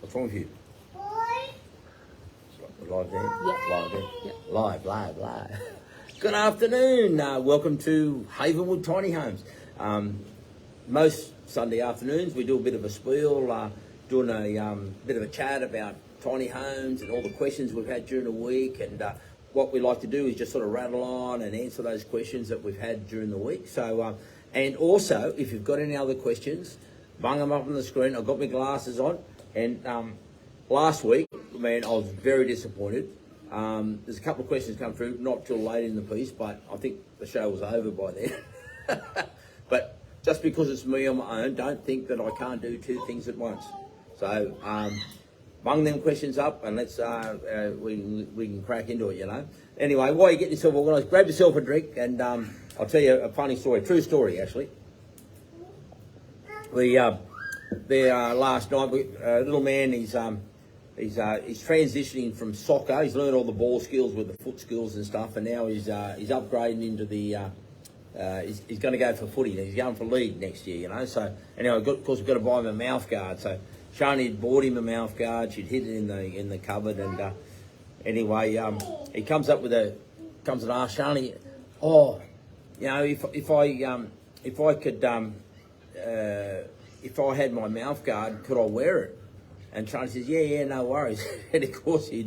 What's wrong with you? Live there? Yeah. Live there? Yeah. Live. Good afternoon. Welcome to Havenwood Tiny Homes. Most Sunday afternoons we do a bit of a spiel, doing a bit of a chat about tiny homes and all the questions we've had during the week. And what we like to do is just sort of rattle on and answer those questions that we've had during the week. So, and also, if you've got any other questions, bung them up on the screen. I've got my glasses on. And last week, man, I was very disappointed. There's a couple of questions come through, not till late in the piece, but I think the show was over by then. But just because it's me on my own, don't think that I can't do two things at once. So, bung them questions up and let's we can crack into it, you know. Anyway, while you get yourself organised, grab yourself a drink and I'll tell you a funny story, true story actually. Last night, little man, he's transitioning from soccer. He's learned all the ball skills with the foot skills and stuff, and now he's upgrading into the. He's going to go for footy. He's going for league next year, you know. So anyway, of course, we've got to buy him a mouth guard. So Shani had bought him a mouth guard. She'd hid it in the cupboard, and anyway, he comes and asks Shani, oh, you know, if I had my mouth guard, could I wear it? And Shani says, yeah, no worries. And of course he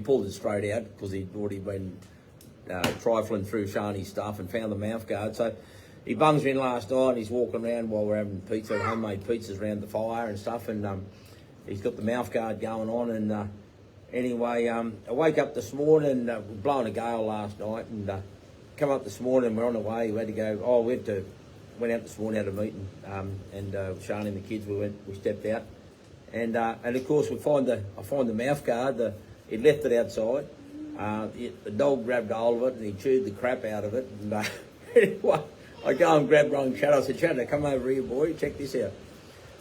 pulled it straight out because he'd already been trifling through Shani's stuff and found the mouth guard. So he bungs me in last night and he's walking around while we're having pizza, homemade pizzas around the fire and stuff, and he's got the mouth guard going on. And anyway, I wake up this morning, we're blowing a gale last night, and come up this morning and we're on the way. We had to go, went out this morning, had a meeting, and Shani and the kids, we stepped out. And of course I find the mouth guard. He left it outside. The dog grabbed hold of it and he chewed the crap out of it. And anyway, I go and grab Ron Shadow. I said, Shadow, come over here, boy. Check this out.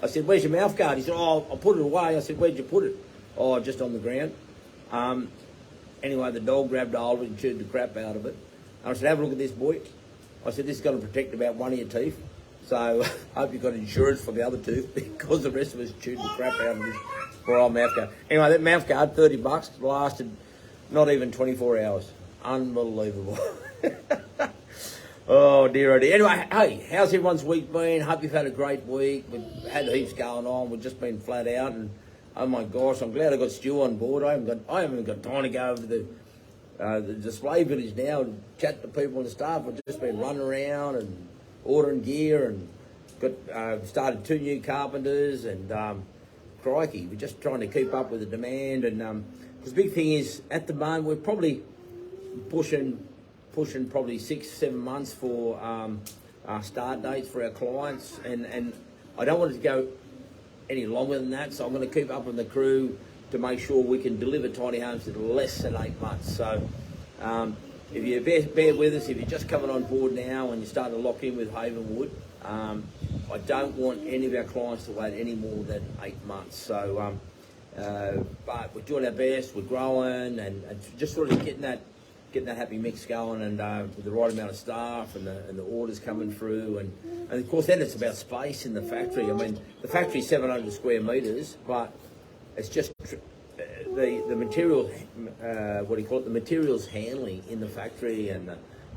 I said, where's your mouth guard? He said, oh, I put it away. I said, where'd you put it? Oh, just on the ground. Anyway, the dog grabbed hold of it and chewed the crap out of it. And I said, have a look at this, boy. I said, this is going to protect about one of your teeth. So I hope you've got insurance for the other tooth because the rest of us chewed the crap out of this poor old mouth guard. Anyway, that mouth guard, $30, lasted not even 24 hours. Unbelievable. Oh dear. Anyway, hey, how's everyone's week been? Hope you've had a great week. We've had heaps going on. We've just been flat out, and oh my gosh, I'm glad I got Stu on board. I haven't got time to go over to the display village now and chat to people and stuff. I've just been running around and ordering gear, and got started 2 new carpenters, and crikey, we're just trying to keep up with the demand. And because the big thing is, at the moment we're probably pushing probably 6-7 months for our start dates for our clients, and I don't want it to go any longer than that, so I'm going to keep up with the crew to make sure we can deliver tiny homes in less than 8 months. So if you bear with us, if you're just coming on board now and you're starting to lock in with Havenwood, I don't want any of our clients to wait any more than 8 months. So, but we're doing our best, we're growing, and just sort of getting that happy mix going, and with the right amount of staff and the orders coming through, and of course then it's about space in the factory. I mean, the factory's 700 square metres, but it's just the material, the materials handling in the factory, and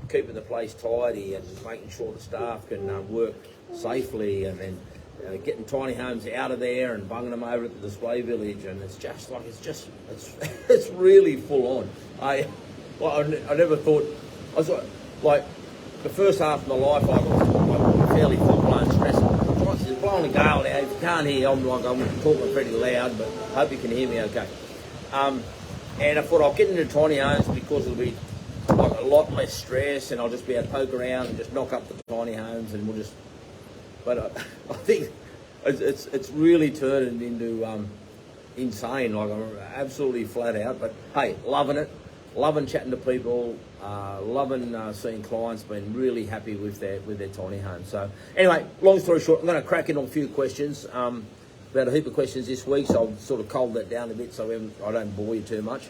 keeping the place tidy, and making sure the staff can work safely, and then getting tiny homes out of there and bunging them over at the display village. And it's really full on. I never thought, I was like the first half of my life I was fairly full-blown stressed. It's blowing a gale now. If you can't hear, I'm talking pretty loud, but I hope you can hear me okay. And I thought I'll get into tiny homes because it'll be like a lot less stress, and I'll just be able to poke around and just knock up the tiny homes, and we'll just. But I think it's really turned into insane. Like, I'm absolutely flat out. But hey, loving it, loving chatting to people, loving seeing clients being really happy with their tiny homes. So anyway, long story short, I'm going to crack in on a few questions. About a heap of questions this week, so I'll sort of cull that down a bit so I don't bore you too much.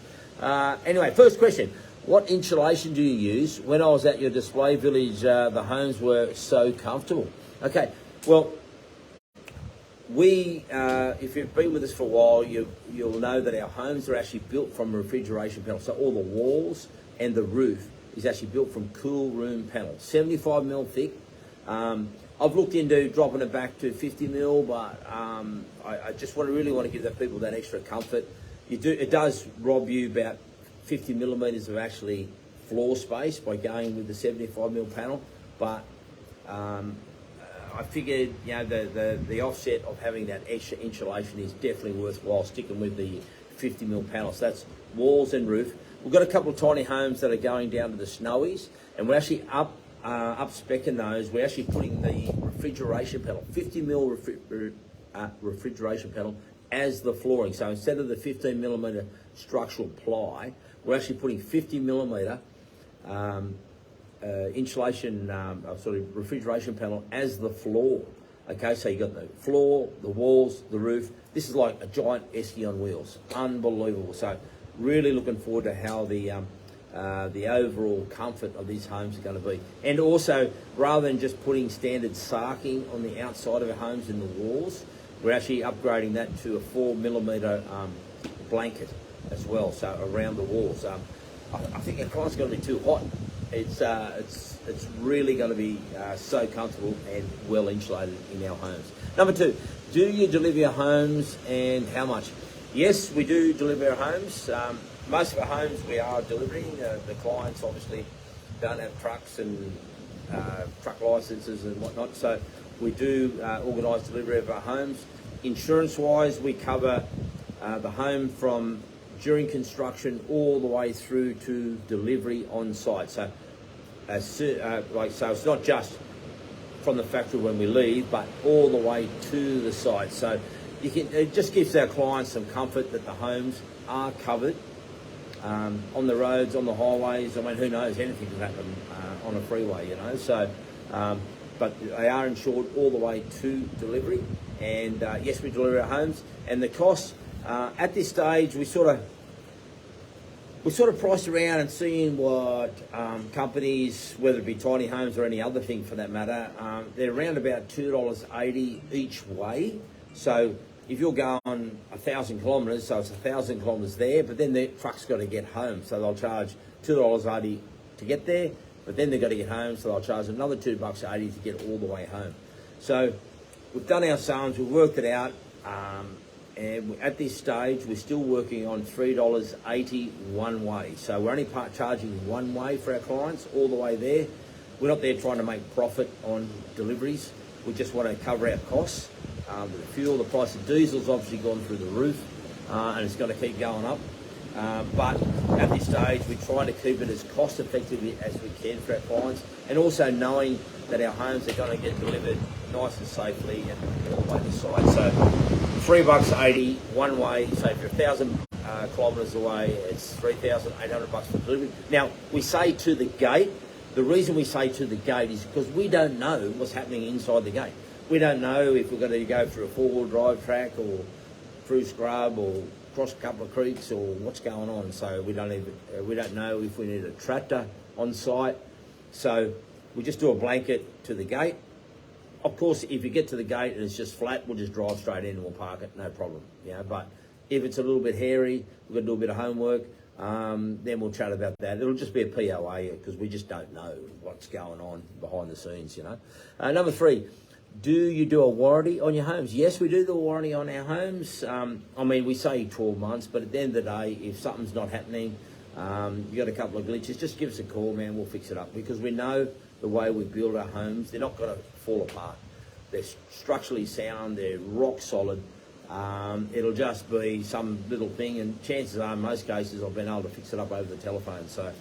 Anyway, first question. What insulation do you use? When I was at your display village, the homes were so comfortable. Okay, well, if you've been with us for a while, you'll know that our homes are actually built from refrigeration panels. So all the walls and the roof is actually built from cool room panels, 75 mil thick. I've looked into dropping it back to 50 mil, but I just really want to give the people that extra comfort. It does rob you about 50 millimetres of actually floor space by going with the 75 mil panel, but I figured, the offset of having that extra insulation is definitely worthwhile sticking with the 50 mil panels. So that's walls and roof. We've got a couple of tiny homes that are going down to the Snowies, and we're actually up-speccing those. We're actually putting the refrigeration panel, 50 mil refrigeration panel, as the flooring. So instead of the 15 millimetre structural ply, we're actually putting 50 millimetre insulation, refrigeration panel as the floor. Okay, so you got the floor, the walls, the roof. This is like a giant esky on wheels. Unbelievable. So really looking forward to how the overall comfort of these homes are going to be. And also, rather than just putting standard sarking on the outside of our homes in the walls, we're actually upgrading that to a 4 millimetre blanket as well, so around the walls. I think our client's going to be too hot. It's really going to be so comfortable and well insulated in our homes. Number 2, do you deliver your homes and how much? Yes, we do deliver our homes. Most of our homes we are delivering. The clients obviously don't have trucks and truck licenses and whatnot, so we do organise delivery of our homes. Insurance-wise, we cover the home from during construction all the way through to delivery on site. So, so it's not just from the factory when we leave, but all the way to the site. So it just gives our clients some comfort that the homes are covered on the roads, on the highways. I mean, who knows? Anything can happen on a freeway, So, but they are insured all the way to delivery. And yes, we deliver our homes. And the cost at this stage, we sort of priced around and seeing what companies, whether it be tiny homes or any other thing for that matter, they're around about $2.80 each way. So if you're going 1,000 kilometres, so it's 1,000 kilometres there, but then the truck's got to get home, so they'll charge $2.80 to get there, but then they've got to get home, so they'll charge another $2.80 to get all the way home. So we've done our sums, we've worked it out, and at this stage we're still working on $3.80 one way. So we're only charging one way for our clients all the way there. We're not there trying to make profit on deliveries. We just want to cover our costs. The fuel, the price of diesel's obviously gone through the roof, and it's going to keep going up. But at this stage, we're trying to keep it as cost effectively as we can for our clients, and also knowing that our homes are going to get delivered nice and safely and all the way to the site. So $3.80 one way. So if you're 1,000 kilometres away, it's $3,800 for delivery. Now we say to the gate. The reason we say to the gate is because we don't know what's happening inside the gate. We don't know if we're going to go through a four-wheel drive track or through scrub or cross a couple of creeks or what's going on. So we don't know if we need a tractor on site. So we just do a blanket to the gate. Of course, if you get to the gate and it's just flat, we'll just drive straight in and we'll park it, no problem. But if it's a little bit hairy, we've got to do a bit of homework. Then we'll chat about that. It'll just be a POA because we just don't know what's going on behind the scenes, Number 3, do you do a warranty on your homes? Yes, we do the warranty on our homes. We say 12 months, but at the end of the day, if something's not happening, you got a couple of glitches, just give us a call, man, we'll fix it up. Because we know the way we build our homes, they're not going to fall apart. They're structurally sound, they're rock solid. It'll just be some little thing, and chances are in most cases I've been able to fix it up over the telephone. So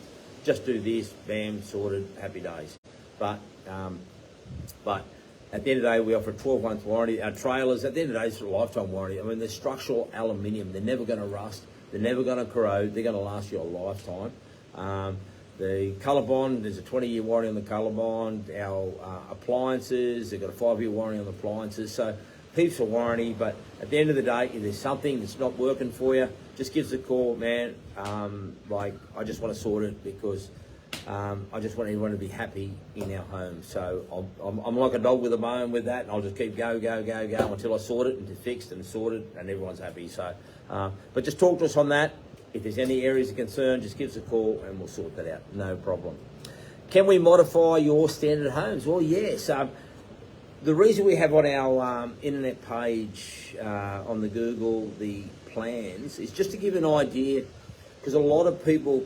just do this, bam, sorted, happy days. But at the end of the day, we offer a 12-month warranty. Our trailers, at the end of the day, it's a lifetime warranty. They're structural aluminium. They're never going to rust. They're never going to corrode. They're going to last you a lifetime. The ColourBond, there's a 20-year warranty on the ColourBond. Our appliances, they've got a 5-year warranty on the appliances. So heaps of warranty, but at the end of the day, if there's something that's not working for you, just give us a call, man. I just want to sort it because I just want everyone to be happy in our home. So I'm like a dog with a bone with that, and I'll just keep go until I sort it and it's fixed and sorted and everyone's happy. So, but just talk to us on that. If there's any areas of concern, just give us a call and we'll sort that out. No problem. Can we modify your standard homes? Well, yes. The reason we have on our internet page on the Google the plans is just to give an idea, because a lot of people,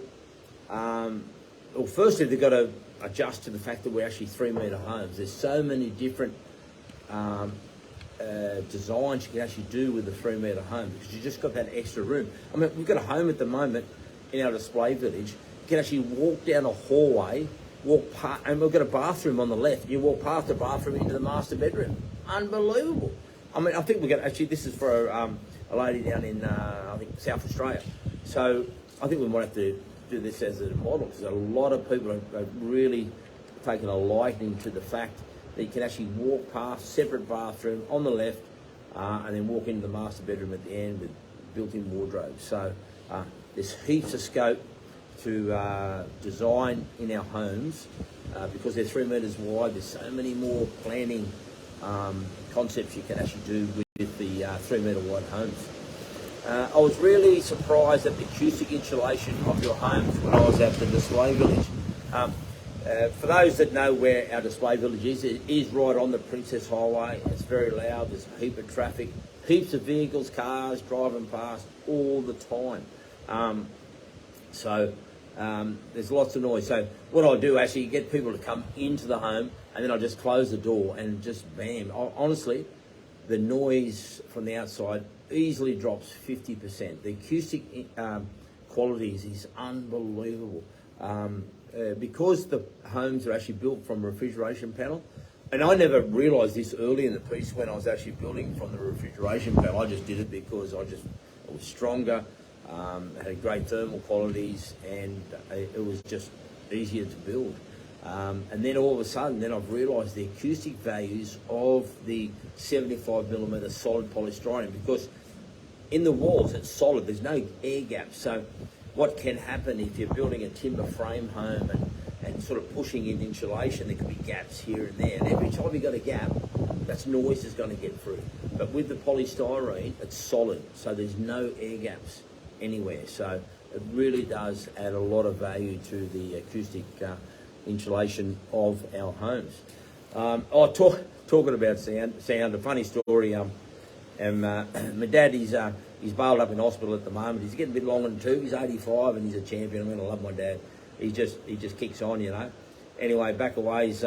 well, firstly they've got to adjust to the fact that we're actually 3-metre homes. There's so many different designs you can actually do with a 3-metre home, because you just got that extra room. I mean, we've got a home at the moment in our display village. You can actually walk down a hallway, and we've got a bathroom on the left. You walk past the bathroom into the master bedroom. Unbelievable. I mean, I think we're going to, actually, this is for a lady down in, I think, South Australia. So I think we might have to do this as a model, because a lot of people have really taken a liking to the fact that you can actually walk past, separate bathroom on the left, and then walk into the master bedroom at the end with built-in wardrobes. So there's heaps of scope to design in our homes, because they're 3 metres wide. There's so many more planning concepts you can actually do with the 3-metre wide homes. I was really surprised at the acoustic insulation of your homes when I was at the display village. For those that know where our display village is, it is right on the Princess Highway. It's very loud. There's a heap of traffic, heaps of vehicles, cars driving past all the time. So there's lots of noise. So what I do actually get people to come into the home, and then I just close the door and just bam. Honestly, the noise from the outside easily drops 50%. The acoustic qualities is unbelievable. Because the homes are actually built from a refrigeration panel, and I never realised this early in the piece when I was actually building from the refrigeration panel. I just did it because it was stronger, had great thermal qualities, and it was just easier to build. And then all of a sudden, I've realised the acoustic values of the 75mm solid polystyrene, because in the walls it's solid, there's no air gaps. So what can happen if you're building a timber frame home and sort of pushing in insulation, there could be gaps here and there. And every time you've got a gap, that's noise is going to get through. But with the polystyrene, it's solid, so there's no air gaps anywhere. So it really does add a lot of value to the acoustic insulation of our homes. Talking about sound, a funny story. My dad, he's bailed up in hospital at the moment. He's getting a bit long in the tooth. He's 85 and he's a champion. I'm going to love my dad. He just kicks on, you know. Anyway, back away, his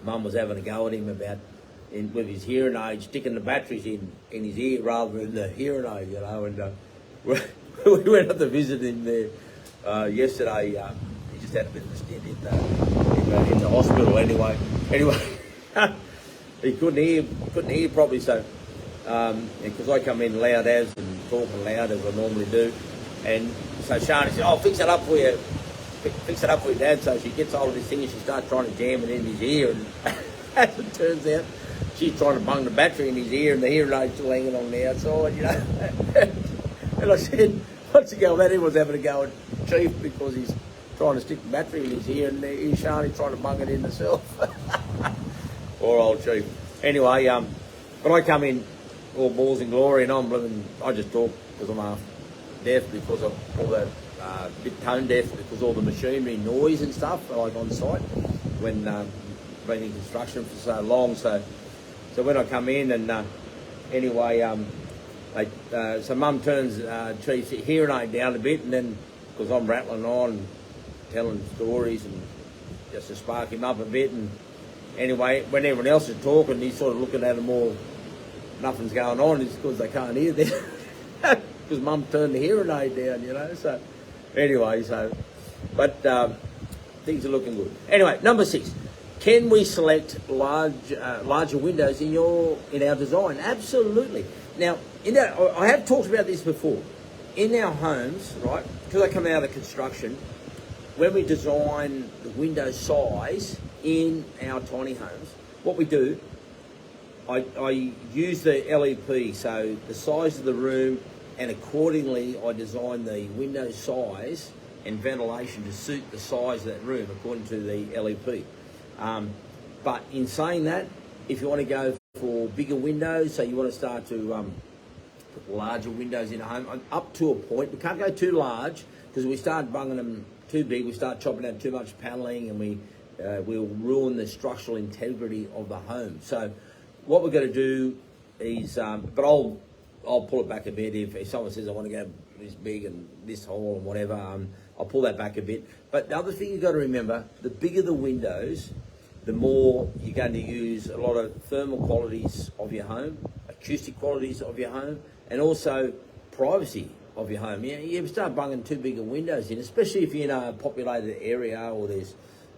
mum was having a go at him with his hearing aid, sticking the batteries in his ear rather than the hearing aid, you know. And we went up to visit him there yesterday. He just had a bit of a stint in the hospital. Anyway, he couldn't hear properly. So because I come in loud as and talking loud as I normally do, and so Shani said, "Oh, fix it up for you, Dad." So she gets hold of this thing and she starts trying to jam it in his ear, and as it turns out, she's trying to bung the battery in his ear, and the hearing aid's still hanging on the outside, you know. And I said, "What's the go with that?" He was having a go at Chief because he's trying to stick the battery in his ear, and he's Shani trying to bung it in herself. Poor old Chief. Anyway, but I come in all balls and glory, and I just talk because I'm half deaf because of all that, bit tone deaf because all the machinery noise and stuff like on site when been in construction for so long. So when I come in and anyway, so Mum turns Chief's hearing aid down a bit, and then because I'm rattling on and telling stories and just to spark him up a bit, and anyway, when everyone else is talking, he's sort of looking at them all. Nothing's going on. It's because they can't hear them because Mum turned the hearing aid down, you know. So anyway, but things are looking good. Anyway, number 6. Can we select larger windows in our design? Absolutely. Now, I have talked about this before. In our homes, right, because I come out of construction, when we design the window size in our tiny homes, what we do, I use the LEP, so the size of the room, and accordingly I design the window size and ventilation to suit the size of that room according to the LEP. But in saying that, if you want to go for bigger windows, so you want to start to put larger windows in a home, up to a point. We can't go too large because we start bunging them too big, we start chopping out too much panelling, and we'll ruin the structural integrity of the home. So what we're going to do is, but I'll pull it back a bit if someone says I want to go this big and this tall and whatever. I'll pull that back a bit. But the other thing you've got to remember, the bigger the windows, the more you're going to use a lot of thermal qualities of your home, acoustic qualities of your home, and also privacy of your home. You start bunging too big of windows in, especially if you're in a populated area or there's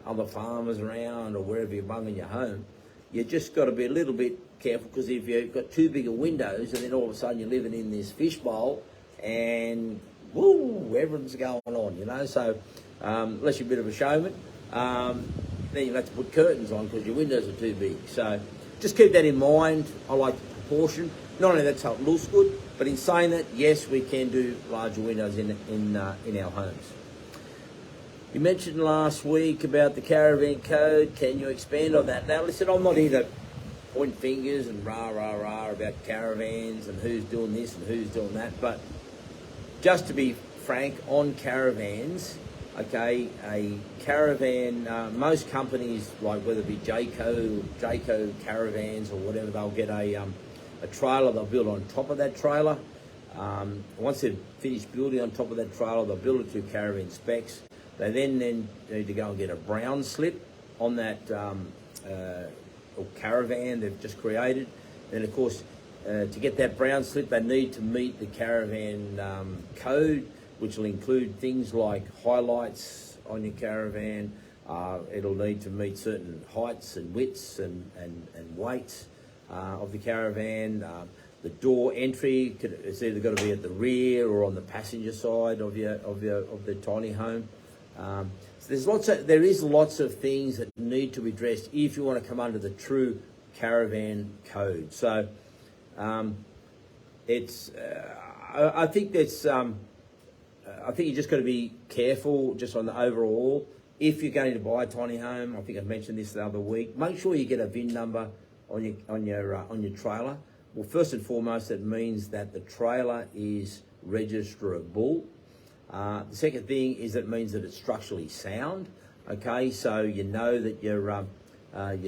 other farmers around or wherever you're bunging your home. You just got to be a little bit careful, because if you've got too big of windows and then all of a sudden you're living in this fishbowl and woo, everything's going on, you know. So unless you're a bit of a showman, then you have to put curtains on because your windows are too big. So just keep that in mind. I like the proportion. Not only that's how it looks good, but in saying that, yes, we can do larger windows in our homes. You mentioned last week about the caravan code. Can you expand on that? Now, listen, I'm not here to point fingers and rah about caravans and who's doing this and who's doing that, but just to be frank, on caravans, okay, a caravan, most companies, like whether it be Jayco caravans or whatever, they'll get a trailer they'll build on top of that trailer. Once they've finished building on top of that trailer, they'll build it to caravan specs. They then need to go and get a brown slip on that or caravan they've just created. And of course, to get that brown slip, they need to meet the caravan code, which will include things like highlights on your caravan. It'll need to meet certain heights and widths and weights of the caravan. The door entry, it's either got to be at the rear or on the passenger side of the tiny home. So there is lots of things that need to be addressed if you want to come under the true caravan code. So I think you just got to be careful just on the overall. If you're going to buy a tiny home, I think I mentioned this the other week, make sure you get a VIN number on your trailer. Well, first and foremost, it means that the trailer is registerable. The second thing is it means that it's structurally sound. Okay, so you know that your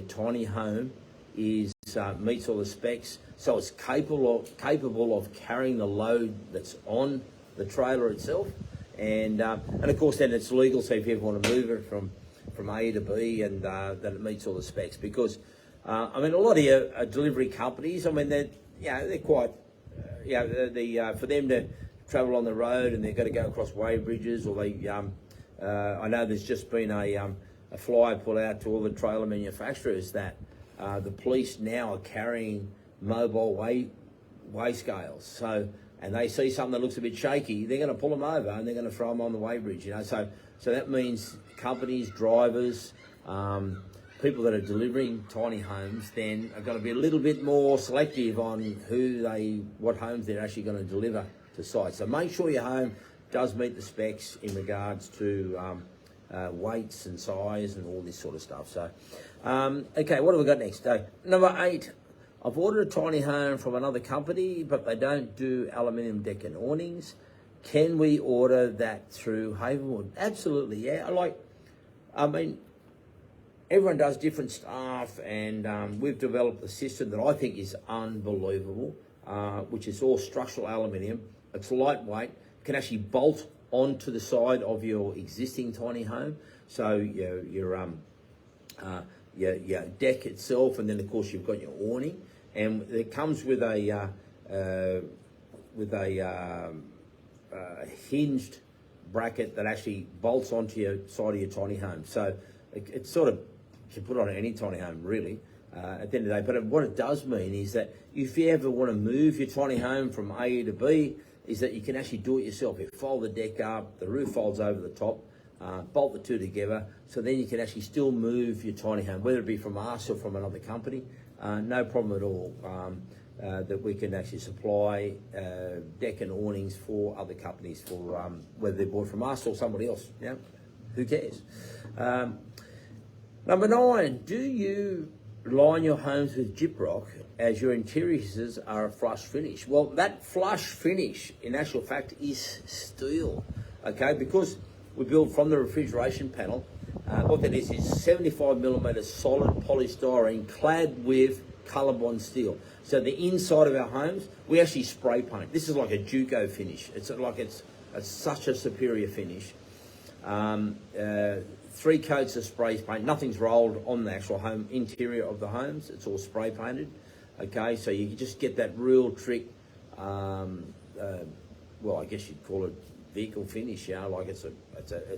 tiny home is meets all the specs, so it's capable of carrying the load that's on the trailer itself, and of course then it's legal. So if you ever want to move it from A to B, and that it meets all the specs, because I mean, a lot of your delivery companies, I mean, they're quite, for them to travel on the road and they've got to go across weigh bridges, or they, I know there's just been a flyer put out to all the trailer manufacturers that the police now are carrying mobile weigh scales. So, and they see something that looks a bit shaky, they're going to pull them over and they're going to throw them on the weigh bridge, you know. So that means companies, drivers, people that are delivering tiny homes then are going to be a little bit more selective on what homes they're actually going to deliver to site. So make sure your home does meet the specs in regards to weights and size and all this sort of stuff. So, okay, what have we got next? Number 8, I've ordered a tiny home from another company, but they don't do aluminium deck and awnings. Can we order that through Havenwood? Absolutely, yeah. I mean, everyone does different stuff, and we've developed a system that I think is unbelievable, which is all structural aluminium. It's lightweight, can actually bolt onto the side of your existing tiny home. So your deck itself, and then of course you've got your awning, and it comes with a hinged bracket that actually bolts onto your side of your tiny home. So it's sort of, you can put it on any tiny home really at the end of the day. But what it does mean is that if you ever want to move your tiny home from A to B, is that you can actually do it yourself. You fold the deck up, the roof folds over the top, bolt the two together, so then you can actually still move your tiny home, whether it be from us or from another company, no problem at all. that we can actually supply deck and awnings for other companies, for whether they're bought from us or somebody else. Yeah, who cares? Number 9, do you line your homes with gyprock as your interiors are a flush finish? Well, that flush finish, in actual fact, is steel, okay? Because we build from the refrigeration panel, what that is 75mm solid polystyrene clad with ColourBond steel. So the inside of our homes, we actually spray paint. This is like a Duco finish. It's such a superior finish. 3 coats of spray paint. Nothing's rolled on the actual home interior of the homes. It's all spray painted. Okay, so you just get that real trick. Well, I guess you'd call it vehicle finish. You know, like it's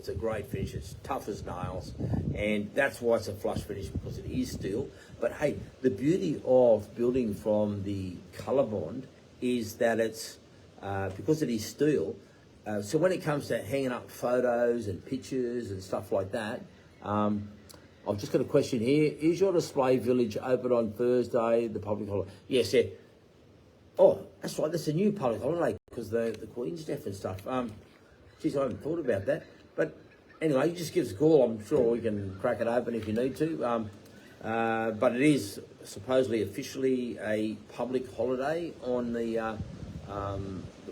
a great finish. It's tough as nails, and that's why it's a flush finish, because it is steel. But hey, the beauty of building from the ColourBond is that it's because it is steel. So when it comes to hanging up photos and pictures and stuff like that, I've just got a question here. Is your display village open on Thursday, the public holiday? Yes, yeah. Oh, that's right. That's a new public holiday because the Queen's death and stuff. Geez, I haven't thought about that. But anyway, you just give us a call. I'm sure we can crack it open if you need to. But it is supposedly officially a public holiday on the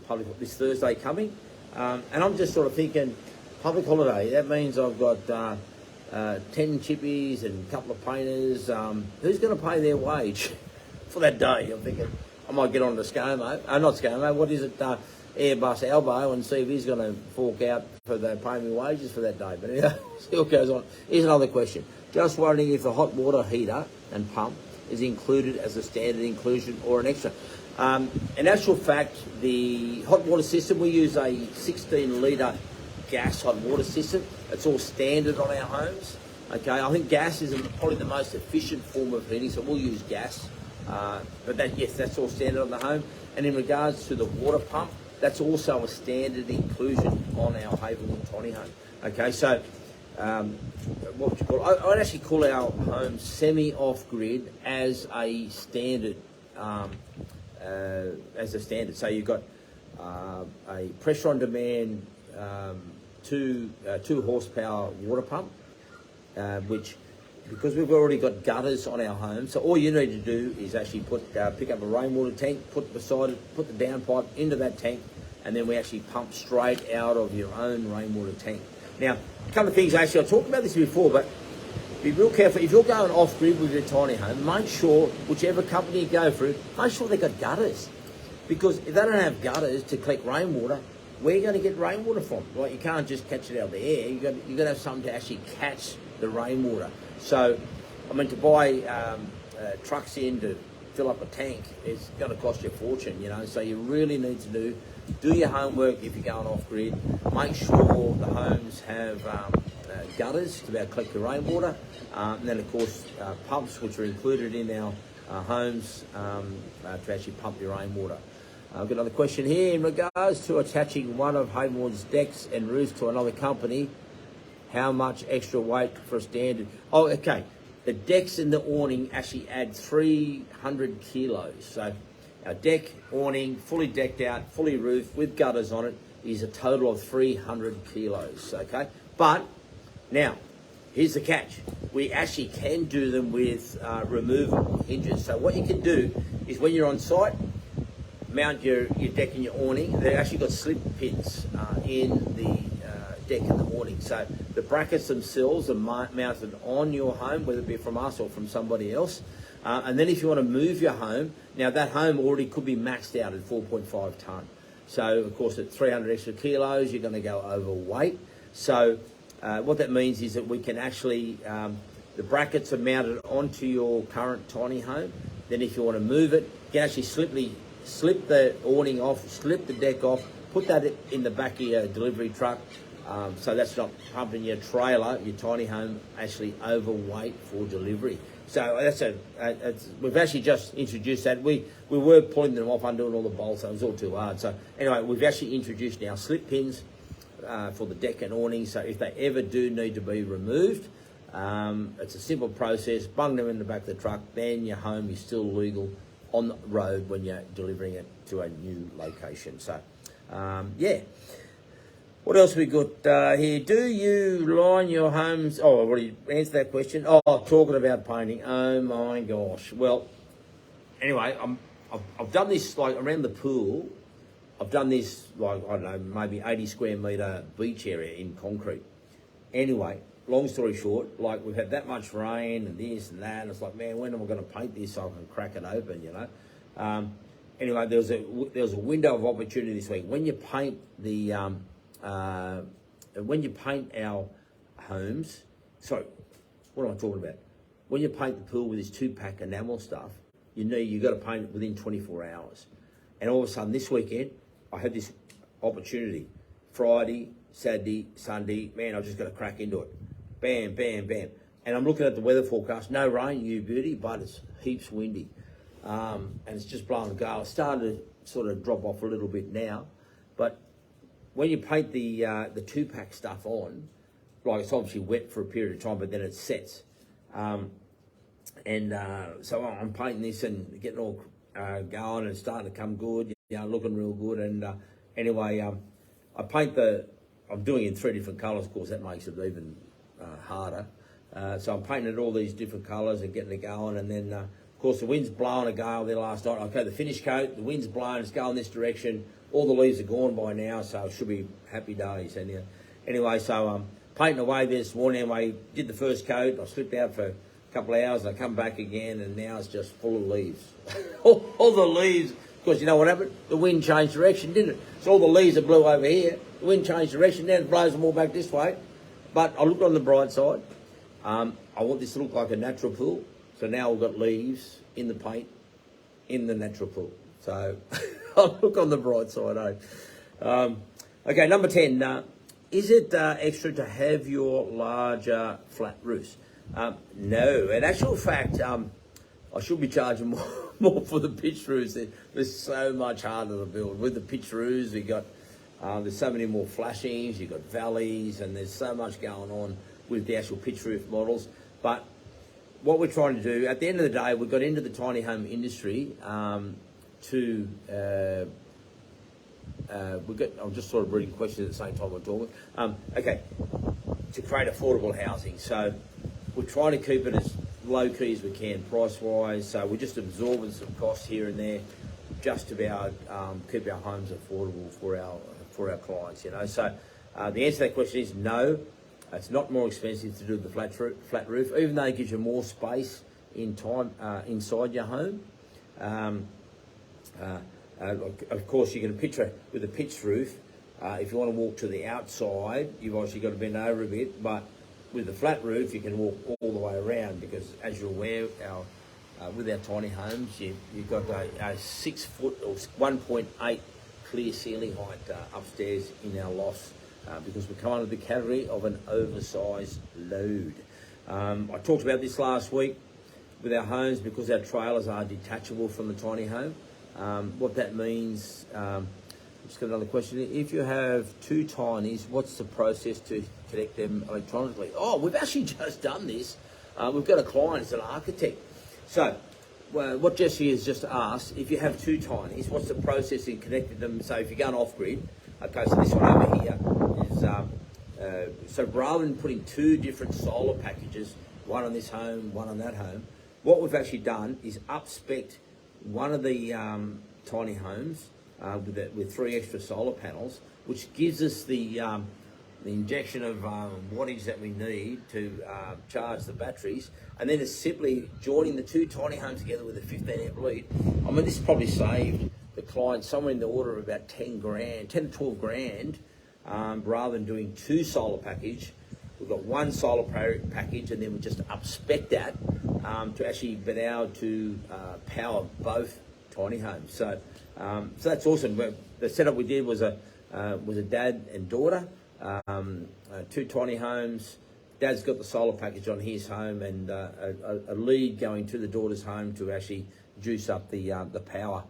public this Thursday coming. And I'm just sort of thinking, public holiday, that means I've got 10 chippies and a couple of painters. Who's going to pay their wage for that day? I'm thinking I might get on to ScoMo. Not ScoMo, what is it? Airbus Elbow, and see if he's going to fork out for the paying me wages for that day. But anyway, still goes on. Here's another question. Just wondering if the hot water heater and pump is included as a standard inclusion or an extra. In actual fact, the hot water system, we use a 16-litre gas hot water system. It's all standard on our homes. Okay, I think gas is probably the most efficient form of heating, so we'll use gas. But that's all standard on the home. And in regards to the water pump, that's also a standard inclusion on our Hazelwood tiny home. Okay, so what would you call it? I'd actually call our home semi-off-grid as a standard. So you've got a pressure on demand 2 horsepower water pump, which, because we've already got gutters on our home, so all you need to do is actually pick up a rainwater tank, put beside it, put the downpipe into that tank, and then we actually pump straight out of your own rainwater tank. Now, a couple of things, actually, I talked about this before, but be real careful. If you're going off-grid with your tiny home, make sure, whichever company you go through, make sure they've got gutters. Because if they don't have gutters to collect rainwater, where are you going to get rainwater from? Like, you can't just catch it out of the air. You've got to have something to actually catch the rainwater. So, I mean, to buy trucks in to fill up a tank, it's going to cost you a fortune, you know. So you really need to do your homework if you're going off-grid. Make sure the homes have gutters to be able to collect the rainwater. And then, of course, pumps, which are included in our homes to actually pump your rainwater. I've got another question here. In regards to attaching one of Hazelwood's decks and roofs to another company, how much extra weight for a standard? Oh, okay. The decks and the awning actually add 300 kilos. So our deck, awning, fully decked out, fully roofed, with gutters on it, is a total of 300 kilos, okay? But now, here's the catch. We actually can do them with removable hinges. So what you can do is, when you're on site, mount your deck and your awning. They've actually got slip pins in the deck and the awning. So the brackets themselves are mounted on your home, whether it be from us or from somebody else. And then if you want to move your home, now that home already could be maxed out at 4.5 tonne. So, of course, at 300 extra kilos, you're going to go overweight. So what that means is that we can actually, the brackets are mounted onto your current tiny home. Then if you want to move it, you can actually slip the awning off, slip the deck off, put that in the back of your delivery truck, so that's not pumping your trailer, your tiny home, actually overweight for delivery. So we've actually just introduced that. We were pulling them off, undoing all the bolts, so it was all too hard. So anyway, we've actually introduced now slip pins for the deck and awning, so if they ever do need to be removed, it's a simple process. Bung them in the back of the truck, then your home is still legal on the road when you're delivering it to a new location. So, yeah. What else we got here? Do you line your homes? Oh, I've already answered that question. Oh, talking about painting. Oh my gosh. Well, anyway, I've done this like around the pool. I've done this like, I don't know, maybe 80 square metre beach area in concrete. Anyway, long story short, like we've had that much rain and this and that, and it's like, man, when am I going to paint this so I can crack it open, you know? Anyway, there was a window of opportunity this week. When you paint when you paint our homes, sorry, what am I talking about? When you paint the pool with this 2-pack enamel stuff, you've got to paint it within 24 hours. And all of a sudden this weekend, I had this opportunity. Friday, Saturday, Sunday, man, I just got to crack into it. Bam, bam, bam. And I'm looking at the weather forecast. No rain, you beauty, but it's heaps windy. And it's just blowing a gale. It's starting to sort of drop off a little bit now. But when you paint the 2-pack stuff on, like it's obviously wet for a period of time, but then it sets. So I'm painting this and getting all going and starting to come good, you know, looking real good. And anyway, I paint I'm doing it in 3 different colours, of course, that makes it even harder. So I'm painting it all these different colours and getting it going. And then, of course, the wind's blowing a gale there last night. Okay, the finish coat, the wind's blowing, it's going this direction. All the leaves are gone by now, so it should be happy days. And anyway, so painting away this morning. Anyway, did the first coat. I slipped out for a couple of hours. I come back again, and now it's just full of leaves. all the leaves. Because you know what happened? The wind changed direction, didn't it? So all the leaves that blew over here, the wind changed direction. Now it blows them all back this way. But I looked on the bright side. I want this to look like a natural pool. So now we've got leaves in the paint in the natural pool. So I'll look on the bright side, eh? Okay, number 10. Is it extra to have your larger flat roofs? No. In actual fact, I should be charging more for the pitched roofs. They're so much harder to build. With the pitched roofs, we got there's so many more flashings, you've got valleys, and there's so much going on with the actual pitched roof models. But what we're trying to do, at the end of the day, we got into the tiny home industry I'm just sort of reading questions at the same time we're talking. Okay, to create affordable housing. So we're trying to keep it as low key as we can, price-wise. So we're just absorbing some costs here and there, just to be able to keep our homes affordable for our clients. You know. So the answer to that question is no. It's not more expensive to do the flat roof, even though it gives you more space inside your home. Of course, you can picture with a pitched roof. If you want to walk to the outside, you've obviously got to bend over a bit. But with the flat roof, you can walk all the way around because, as you're aware, with our tiny homes, you've got a 6 foot or 1.8 clear ceiling height upstairs in our lofts. Because we come under the category of an oversized load. I talked about this last week with our homes because our trailers are detachable from the tiny home. What that means, just got another question. If you have 2 tinies, what's the process to connect them electronically? Oh, we've actually just done this. We've got a client, it's an architect. So what Jesse has just asked, if you have 2 tinies, what's the process in connecting them? So if you're going off-grid, okay, so this one over here is, so rather than putting 2 different solar packages, one on this home, one on that home, what we've actually done is up-spec'd one of the tiny homes with 3 extra solar panels, which gives us the injection of wattage that we need to charge the batteries, and then it's simply joining the 2 tiny homes together with a 15 amp lead. I mean, this probably saved the client somewhere in the order of about 10 to 12 grand, rather than doing 2 solar package. We've got 1 solar package, and then we just up-spec that to actually be able to power both tiny homes. So that's awesome. The setup we did was a dad and daughter, 2 tiny homes. Dad's got the solar package on his home, and a lead going to the daughter's home to actually juice up the power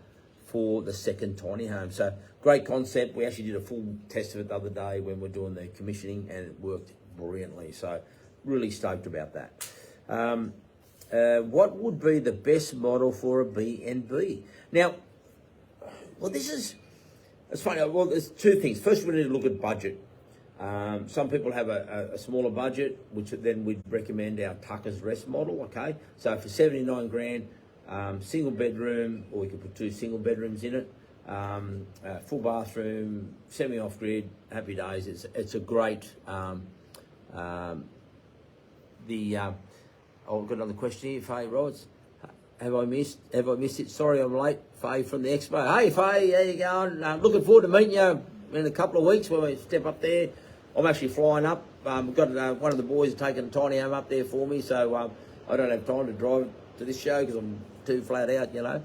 for the second tiny home. So great concept. We actually did a full test of it the other day when we're doing the commissioning, and it worked brilliantly. So really stoked about that. what would be the best model for a B&B? Now, well, it's funny. Well, there's two things. First, we need to look at budget. Some people have a smaller budget, which then we'd recommend our Tucker's Rest model, okay? So for 79 grand, single bedroom, or we could put 2 single bedrooms in it, full bathroom, semi-off grid, happy days. It's a great, I've got another question here, Faye Rods. Have I missed it? Sorry I'm late. Faye from the Expo. Hey Faye, how you going? Looking forward to meeting you in a couple of weeks when we step up there. I'm actually flying up. We've got one of the boys taking Tiny home up there for me, so I don't have time to drive to this show because I'm too flat out, you know.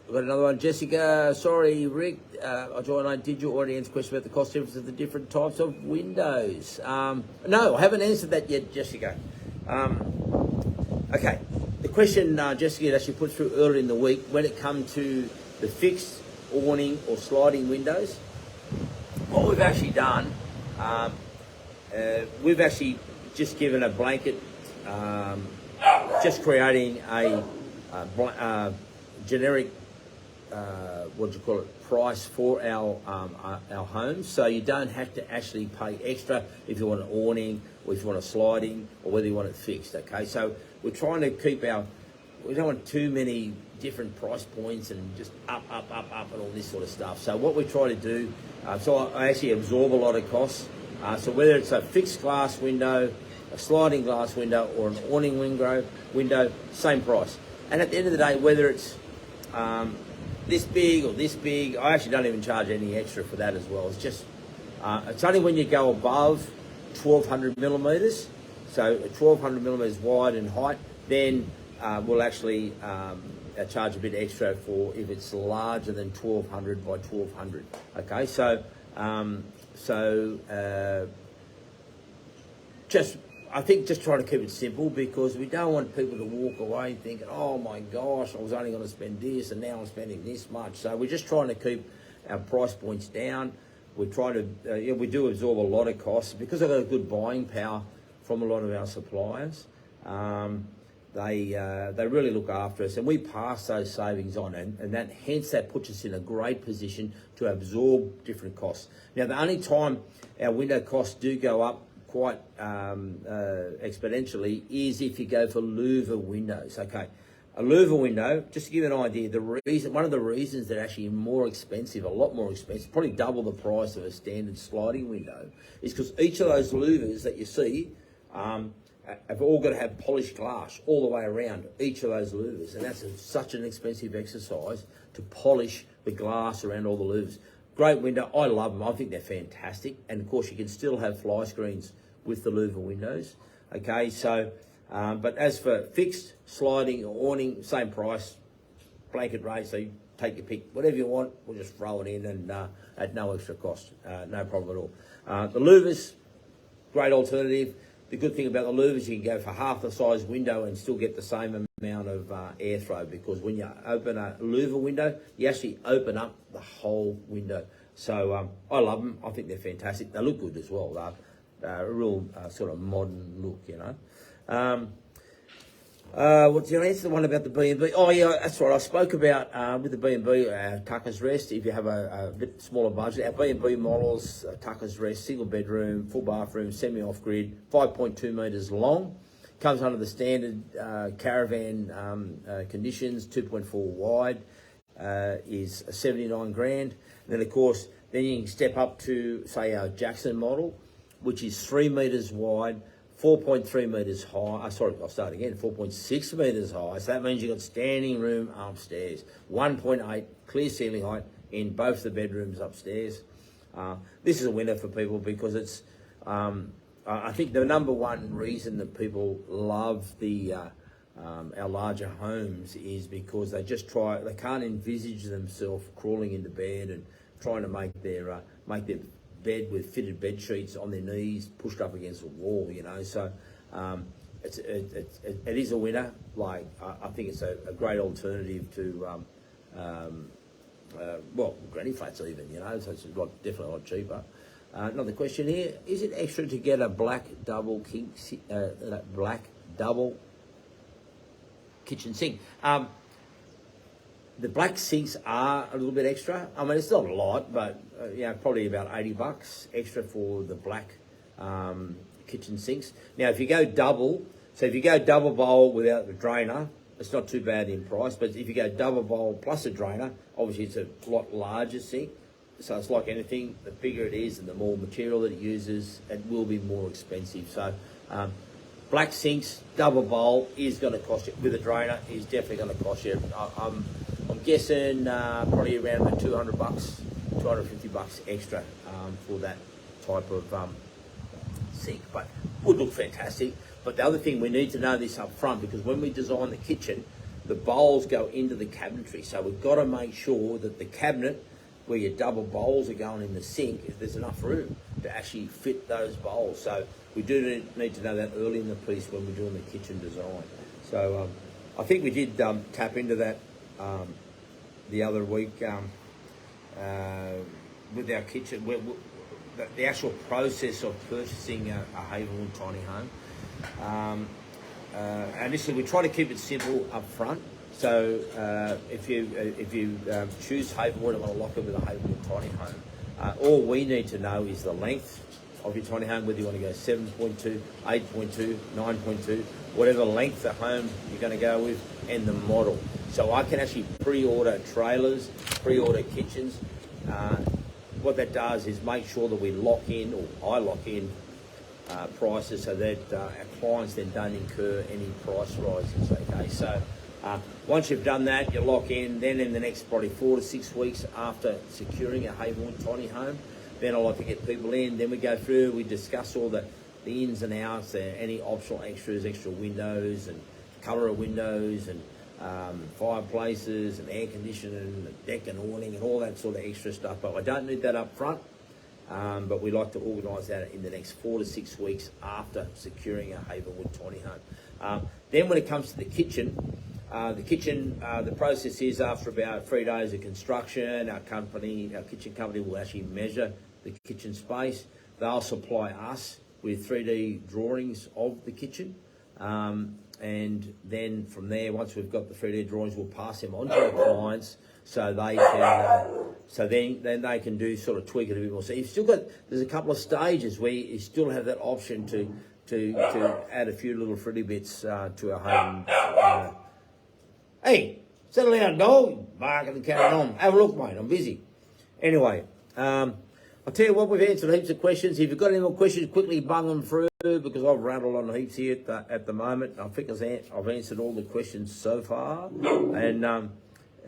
We've got another one, Jessica. Sorry, Rick. I joined on. Did you already answer the question about the cost difference of the different types of windows? No, I haven't answered that yet, Jessica. Okay. The question Jessica actually put through earlier in the week, when it comes to the fixed awning or sliding windows, what we've actually done, we've actually just given a blanket, just creating a generic price for our homes, so you don't have to actually pay extra if you want an awning or if you want a sliding or whether you want it fixed. Okay, so we're trying to keep we don't want too many different price points and just up and all this sort of stuff. So what we try to do, so I actually absorb a lot of costs. So whether it's a fixed glass window, a sliding glass window, or an awning window, same price. And at the end of the day, whether it's this big or this big, I actually don't even charge any extra for that as well. It's just, it's only when you go above 1200 millimetres, so 1200 millimetres wide in height, then we'll actually charge a bit extra for if it's larger than 1200 by 1200. Okay, so I think just trying to keep it simple, because we don't want people to walk away thinking, oh my gosh, I was only going to spend this and now I'm spending this much. So we're just trying to keep our price points down. We're trying to, we do absorb a lot of costs because I've got a good buying power from a lot of our suppliers. They really look after us, and we pass those savings on, and that puts us in a great position to absorb different costs. Now, the only time our window costs do go up quite exponentially is if you go for louver windows. Okay, a louver window, just to give you an idea, one of the reasons they're actually more expensive, a lot more expensive, probably double the price of a standard sliding window, is because each of those louvers that you see have all got to have polished glass all the way around each of those louvers, and that's such an expensive exercise to polish the glass around all the louvers. Great window, I love them, I think they're fantastic, and of course you can still have fly screens with the louver windows. Okay, so, but as for fixed, sliding or awning, same price, blanket rate, so you take your pick, whatever you want, we'll just throw it in and at no extra cost, no problem at all. The louvers, great alternative. The good thing about the louvers, you can go for half the size window and still get the same amount of airflow, because when you open a louver window, you actually open up the whole window. So I love them. I think they're fantastic. They look good as well. They're a real sort of modern look, you know. What's your answer? The one about the B&B? Oh yeah, that's right. I spoke about with the B&B, Tucker's Rest. If you have a bit smaller budget, our B&B models, Tucker's Rest, single bedroom, full bathroom, semi-off grid, 5.2 metres long, comes under the standard caravan conditions, 2.4 wide, is 79 grand. And then of course, then you can step up to say our Jackson model, which is 3 metres wide, 4.3 metres high, sorry, I'll start again, 4.6 metres high. So that means you've got standing room upstairs, 1.8 clear ceiling height in both the bedrooms upstairs. This is a winner for people because it's, I think the number one reason that people love our larger homes is because they can't envisage themselves crawling into bed and trying to make their bed with fitted bed sheets on their knees, pushed up against the wall, you know. So it is a winner. Like I think it's a great alternative to well, granny flats even, you know. So it's definitely a lot cheaper. Another question here: is it extra to get a black double kitchen sink. The black sinks are a little bit extra. I mean, it's not a lot, but probably about $80 extra for the black kitchen sinks. Now, if you go double, so if you go double bowl without the drainer, it's not too bad in price. But if you go double bowl plus a drainer, obviously it's a lot larger sink. So it's like anything, the bigger it is and the more material that it uses, it will be more expensive. So black sinks, double bowl is going to cost you, with a drainer, is definitely going to cost you. I'm guessing probably around about $200, $250 extra for that type of sink, but would look fantastic. But the other thing, we need to know this up front, because when we design the kitchen, the bowls go into the cabinetry. So we've got to make sure that the cabinet where your double bowls are going in the sink, if there's enough room to actually fit those bowls. So we do need to know that early in the piece when we're doing the kitchen design. So I think we did tap into that the other week with our kitchen. The actual process of purchasing a Hazelwood tiny home. And listen, we try to keep it simple up front. So if you choose Hazelwood and want to lock it with a Hazelwood tiny home, all we need to know is the length of your tiny home, whether you want to go 7.2, 8.2, 9.2, whatever length of home you're going to go with, and the model. So I can actually pre-order trailers, pre-order kitchens. What that does is make sure that we lock in, or I lock in, prices so that our clients then don't incur any price rises. Okay, so once you've done that, you lock in. Then in the next probably 4 to 6 weeks after securing a Hazelwood tiny home, then I like to get people in. Then we go through, we discuss all the ins and outs, any optional extras, extra windows and colour of windows and fireplaces and air conditioning and deck and awning and all that sort of extra stuff. But I don't need that up front. But we like to organise that in the next 4 to 6 weeks after securing a Hazelwood tiny home. Then when it comes to the kitchen, the process is after about 3 days of construction, our kitchen company will actually measure the kitchen space. They'll supply us with 3D drawings of the kitchen. And then from there, once we've got the 3D drawings, we'll pass them on to our clients so they can, then they can do sort of tweak it a bit more. So you've still got, there's a couple of stages where you still have that option to add a few little fritty bits to our home. Hey, settle down, dog. Barking and carrying on. Have a look, mate. I'm busy. Anyway, I'll tell you what, we've answered heaps of questions. If you've got any more questions, quickly bung them through, because I've rattled on heaps here at the moment. I think I've answered all the questions so far. And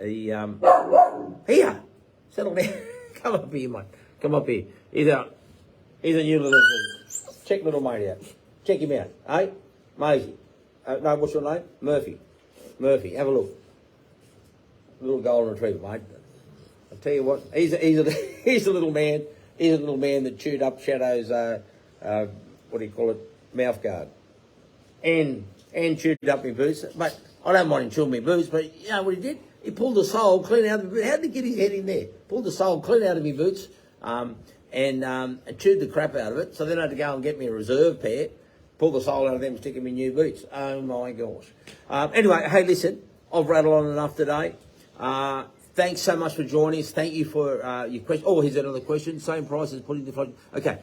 here, settle down. Come up here, mate. Come up here. He's a new little, check little mate out. Check him out, eh? Maisie. No, what's your name? Murphy. Murphy, have a look. Little golden retriever, mate. I'll tell you what, he's a little man. He's a little man that chewed up Shadow's, what do you call it, mouth guard. And chewed up my boots. But I don't mind him chewing my boots, but you know what he did? He pulled the sole clean out of my boots. How did he get his head in there? Pulled the sole clean out of my boots and chewed the crap out of it. So then I had to go and get me a reserve pair, pull the sole out of them, stick them in new boots. Oh my gosh. Anyway, hey, listen, I've rattled on enough today. Thanks so much for joining us. Thank you for your question. Oh, here's another question. Same price as putting the flushing. Okay.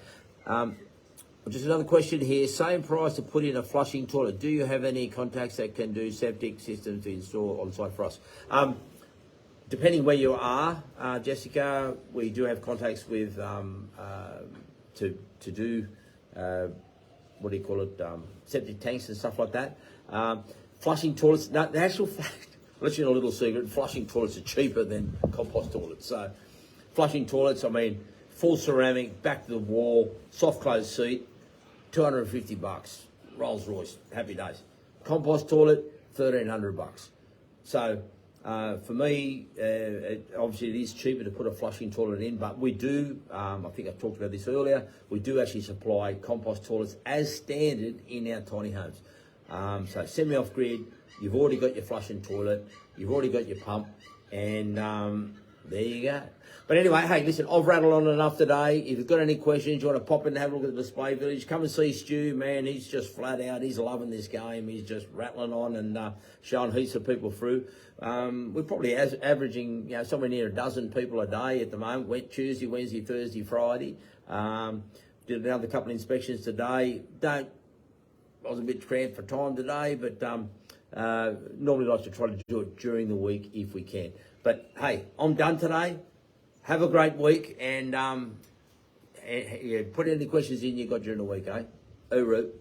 Just another question here. Same price to put in a flushing toilet. Do you have any contacts that can do septic systems to install on site for us? Depending where you are, Jessica, we do have contacts with to do what do you call it? Septic tanks and stuff like that. Flushing toilets. No, the actual I'll let you know a little secret. Flushing toilets are cheaper than compost toilets. So, flushing toilets, I mean, full ceramic, back to the wall, soft close seat, $250. Rolls Royce, happy days. Compost toilet, $1,300. So, for me, obviously it is cheaper to put a flushing toilet in, but we do, I think I talked about this earlier, we do actually supply compost toilets as standard in our tiny homes. So semi-off grid, you've already got your flushing toilet, you've already got your pump, and There you go. But anyway, hey, listen, I've rattled on enough today. If you've got any questions, you want to pop in and have a look at the display village, come and see Stu, man. He's just flat out. He's loving this game. He's just rattling on and showing heaps of people through. We're probably averaging, somewhere near a dozen people a day at the moment. Tuesday, Wednesday, Thursday, Friday. Did another couple of inspections today. I was a bit cramped for time today, but normally like to try to do it during the week if we can. But hey, I'm done today. Have a great week, and put any questions in you got during the week, eh? Uru.